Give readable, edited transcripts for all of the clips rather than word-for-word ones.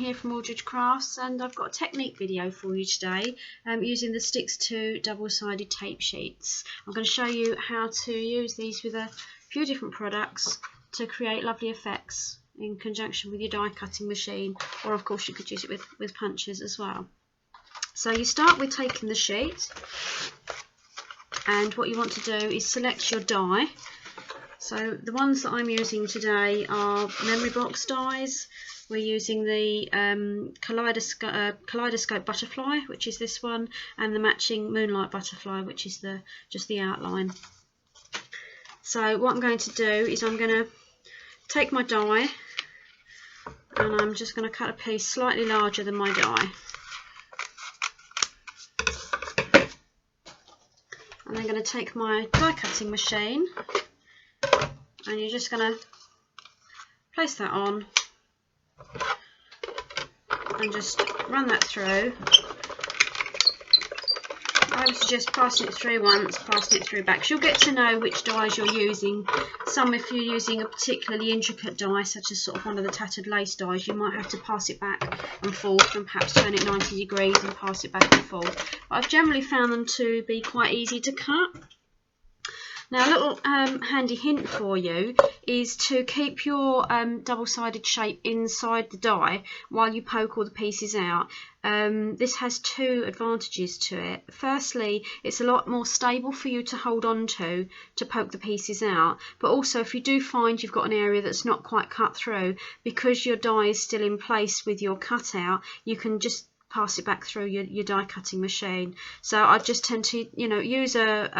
here from Aldridge Crafts, and I've got a technique video for you today using the Stix2 double-sided tape sheets. I'm going to show you how to use these with a few different products to create lovely effects in conjunction with your die cutting machine, or of course you could use it with punches as well. So you start with taking the sheet, and what you want to do is select your die. So the ones that I'm using today are memory box dies. We're using the kaleidoscope butterfly, which is this one, and the matching moonlight butterfly, which is just the outline. So what I'm going to do is I'm going to take my die and I'm just going to cut a piece slightly larger than my die. And I'm going to take my die cutting machine, and you're just going to place that on and just run that through. I would suggest passing it through once, passing it through back, because you'll get to know which dies you're using. Some, if you're using a particularly intricate die, such as sort of one of the tattered lace dies, you might have to pass it back and forth and perhaps turn it 90 degrees and pass it back and forth. But I've generally found them to be quite easy to cut. Now, a little handy hint for you is to keep your double-sided shape inside the die while you poke all the pieces out. This has two advantages to it. Firstly, it's a lot more stable for you to hold on to poke the pieces out, but also if you do find you've got an area that's not quite cut through, because your die is still in place with your cutout, you can just pass it back through your die cutting machine. So I just tend to, use a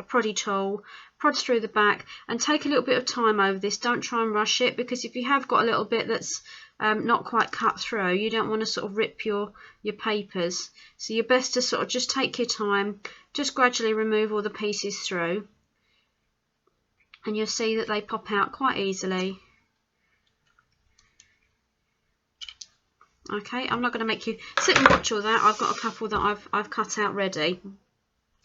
proddy tool, prod through the back, and take a little bit of time over this. Don't try and rush it, because if you have got a little bit that's not quite cut through, you don't want to sort of rip your papers. So you're best to sort of just take your time, just gradually remove all the pieces through, and you'll see that they pop out quite easily. Okay, I'm not going to make you sit and watch all that. I've got a couple that I've cut out ready.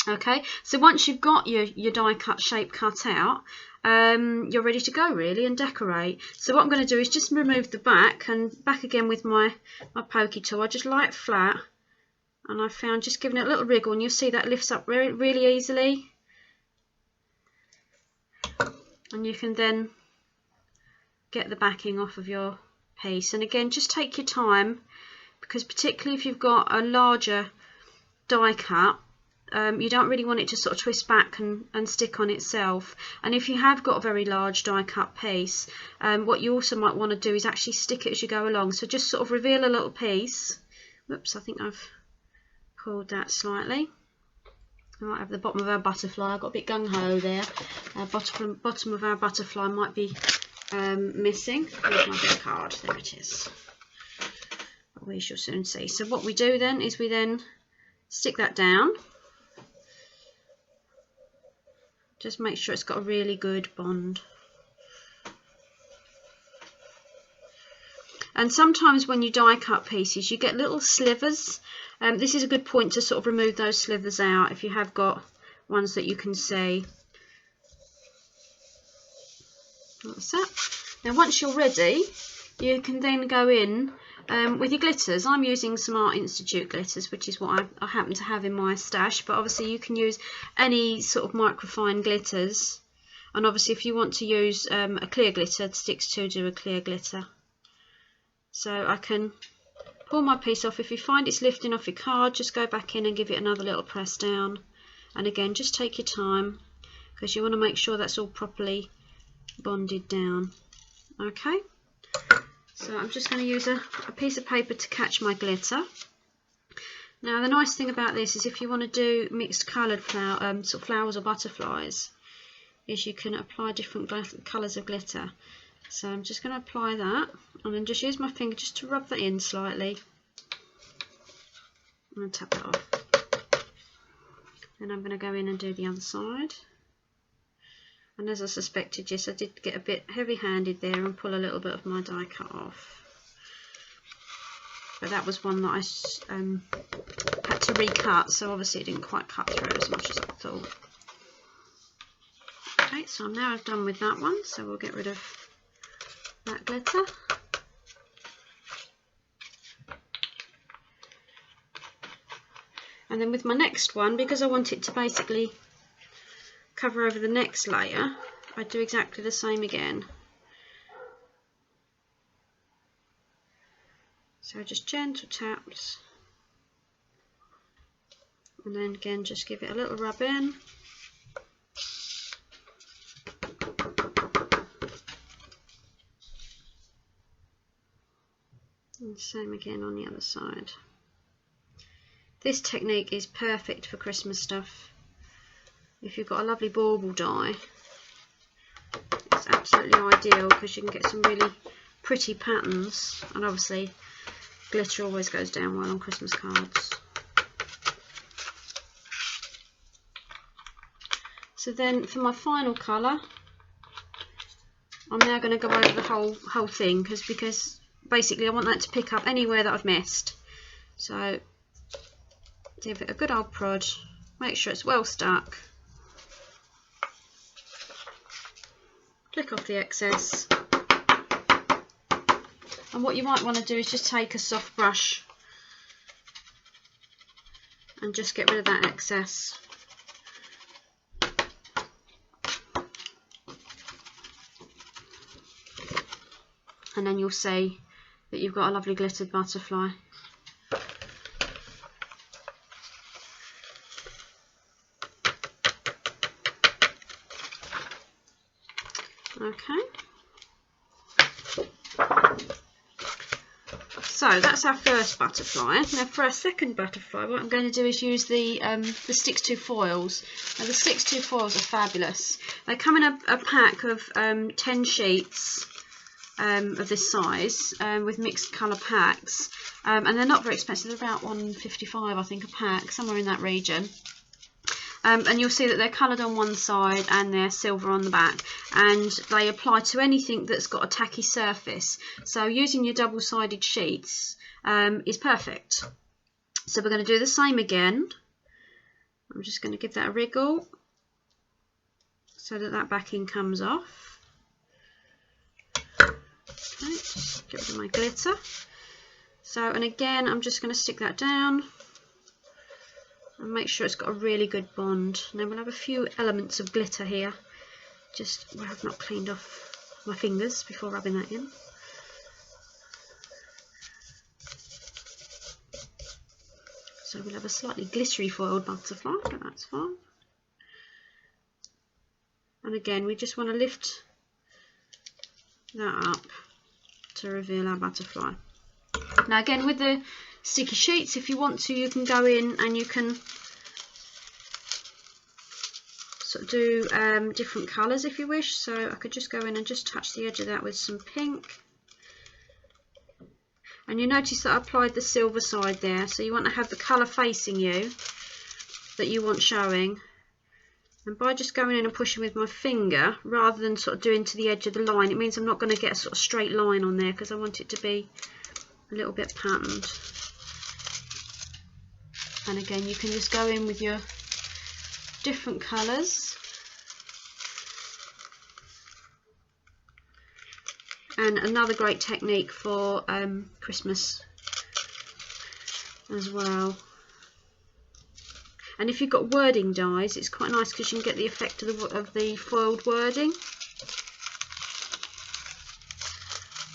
Okay, so once you've got your die cut shape cut out, you're ready to go really and decorate. So what I'm going to do is just remove the back, and back again with my pokey tool. I just lie it flat, and I found just giving it a little wriggle, and you'll see that lifts up really easily. And you can then get the backing off of your piece. And again, just take your time, because particularly if you've got a larger die cut, you don't really want it to sort of twist back and stick on itself. And if you have got a very large die cut piece, what you also might want to do is actually stick it as you go along. So just sort of reveal a little piece. Whoops, I think I've pulled that slightly. I might have the bottom of our butterfly. I've got a bit gung-ho there. Bottom of our butterfly might be missing. Here's my bit of card. There it is. We shall soon see. So what we do then is we then stick that down. Just make sure it's got a really good bond. And sometimes when you die cut pieces, you get little slivers. This is a good point to sort of remove those slivers out if you have got ones that you can see. That's that. Now once you're ready, you can then go in with your glitters. I'm using some Art Institute glitters, which is what I happen to have in my stash, but obviously you can use any sort of microfine glitters. And obviously if you want to use a clear glitter, Stix2 do a clear glitter. So I can pull my piece off. If you find it's lifting off your card, just go back in and give it another little press down. And again, just take your time, because you want to make sure that's all properly bonded down. Okay, so I'm just going to use a piece of paper to catch my glitter. Now the nice thing about this is if you want to do mixed coloured sort of flowers or butterflies, is you can apply different colours of glitter. So I'm just going to apply that, and then just use my finger just to rub that in slightly, and tap that off. Then I'm going to go in and do the other side. And as I suspected, yes, I did get a bit heavy-handed there and pull a little bit of my die cut off. But that was one that I had to recut, so obviously it didn't quite cut through as much as I thought. Okay, so I'm now done with that one, so we'll get rid of that glitter. And then with my next one, because I want it to basically cover over the next layer, I do exactly the same again. So just gentle taps, and then again just give it a little rub in. And same again on the other side. This technique is perfect for Christmas stuff. If you've got a lovely bauble die, it's absolutely ideal because you can get some really pretty patterns, and obviously glitter always goes down well on Christmas cards. So then for my final colour, I'm now going to go over the whole thing because basically I want that to pick up anywhere that I've missed. So give it a good old prod, make sure it's well stuck, flick off the excess, and what you might want to do is just take a soft brush and just get rid of that excess. And then you'll see that you've got a lovely glittered butterfly. Okay, so that's our first butterfly. Now for our second butterfly, what I'm going to do is use the Stix2 foils. Now the Stix2 foils are fabulous. They come in a pack of 10 sheets of this size with mixed colour packs, and they're not very expensive. They're about $1.55 I think a pack, somewhere in that region. And you'll see that they're coloured on one side and they're silver on the back, and they apply to anything that's got a tacky surface. So using your double-sided sheets is perfect. So we're going to do the same again. I'm just going to give that a wriggle so that that backing comes off. Okay, just get rid of my glitter. So, and again I'm just going to stick that down and make sure it's got a really good bond. Now we'll have a few elements of glitter here, just where I've not cleaned off my fingers before rubbing that in. So we'll have a slightly glittery foiled butterfly, but that's fine. And again we just want to lift that up to reveal our butterfly. Now again with the sticky sheets, if you want to, you can go in and you can sort of do different colours if you wish. So I could just go in and just touch the edge of that with some pink, and you notice that I applied the silver side there, so you want to have the colour facing you that you want showing, and by just going in and pushing with my finger rather than sort of doing to the edge of the line, it means I'm not going to get a sort of straight line on there because I want it to be a little bit patterned. And again you can just go in with your different colours, and another great technique for Christmas as well. And if you've got wording dies, it's quite nice because you can get the effect of the foiled wording.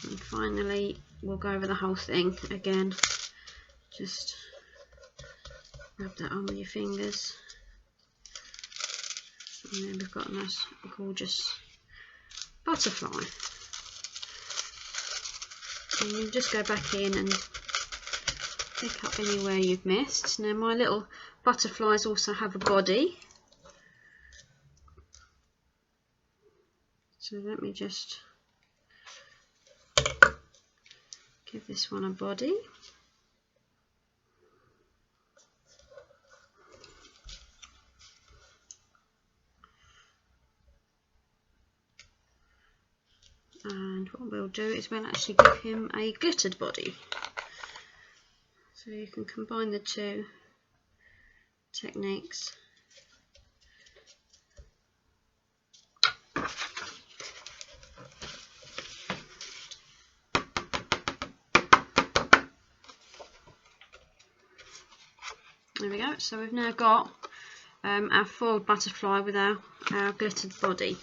And finally we'll go over the whole thing again, just rub that on with your fingers, and then we've got a nice gorgeous butterfly. And you just go back in and pick up anywhere you've missed. Now my little butterflies also have a body, so let me just give this one a body. And what we'll do is we'll actually give him a glittered body. So you can combine the two techniques. There we go. So we've now got our foiled butterfly with our glittered body.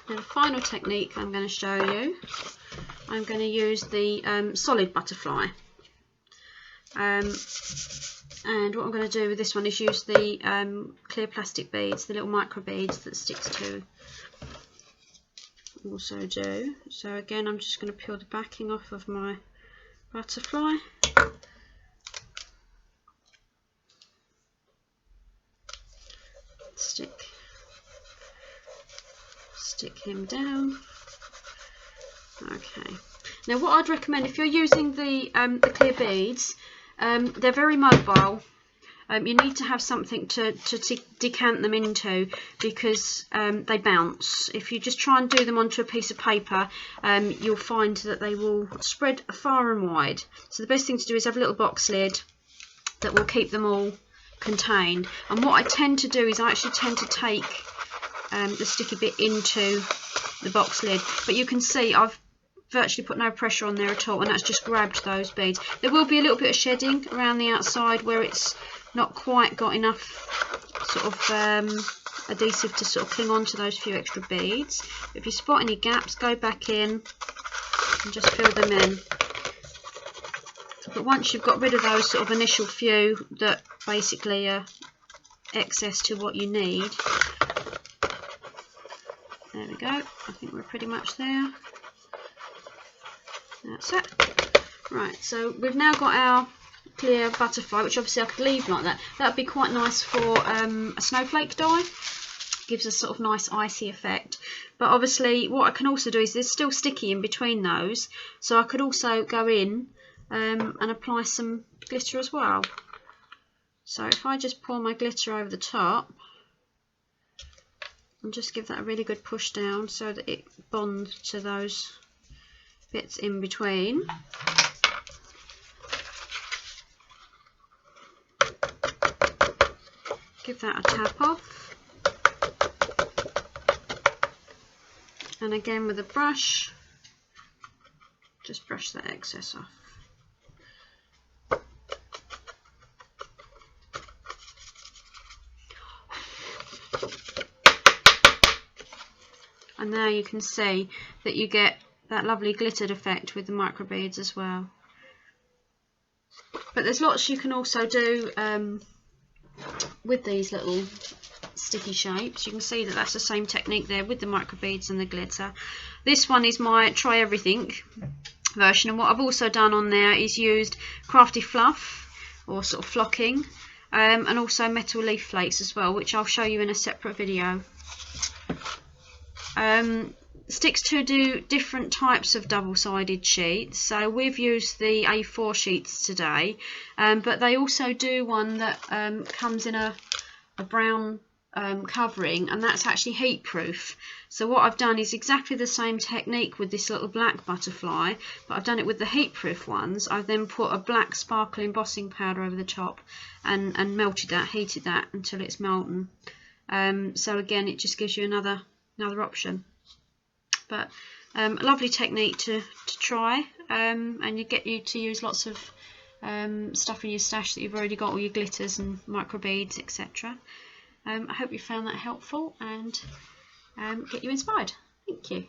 Now the final technique I'm going to show you, I'm going to use the solid butterfly. And what I'm going to do with this one is use the clear plastic beads, the little micro beads that Stix2 also do. So again, I'm just going to peel the backing off of my butterfly. Stick him down. Okay. Now what I'd recommend, if you're using the clear beads, they're very mobile. You need to have something to decant them into, because they bounce. If you just try and do them onto a piece of paper, you'll find that they will spread far and wide. So the best thing to do is have a little box lid that will keep them all contained. And what I tend to do is I actually tend to take the sticky bit into the box lid, but you can see I've virtually put no pressure on there at all, and that's just grabbed those beads. There will be a little bit of shedding around the outside where it's not quite got enough sort of adhesive to sort of cling on to those few extra beads. If you spot any gaps, go back in and just fill them in. But once you've got rid of those sort of initial few that basically are excess to what you need, there we go. I think we're pretty much there. That's it. Right, so we've now got our clear butterfly, which obviously I could leave like that. That would be quite nice for a snowflake die. Gives a sort of nice icy effect. But obviously what I can also do is there's still sticky in between those, so I could also go in and apply some glitter as well. So if I just pour my glitter over the top and just give that a really good push down so that it bonds to those bits in between. Give that a tap off, and again with a brush, just brush that excess off. And now you can see that you get that lovely glittered effect with the micro beads as well. But there's lots you can also do with these little sticky shapes. You can see that that's the same technique there with the micro beads and the glitter. This one is my try everything version, and what I've also done on there is used crafty fluff or sort of flocking, and also metal leaf flakes as well, which I'll show you in a separate video. Stix2 do different types of double-sided sheets, so we've used the A4 sheets today, but they also do one that comes in a brown covering, and that's actually heat proof. So what I've done is exactly the same technique with this little black butterfly, but I've done it with the heat proof ones. I've then put a black sparkle embossing powder over the top and melted that, heated that until it's molten. So again, it just gives you another option. But a lovely technique to try, and you get you to use lots of stuff in your stash that you've already got, all your glitters and micro beads, etc. I hope you found that helpful and get you inspired. Thank you.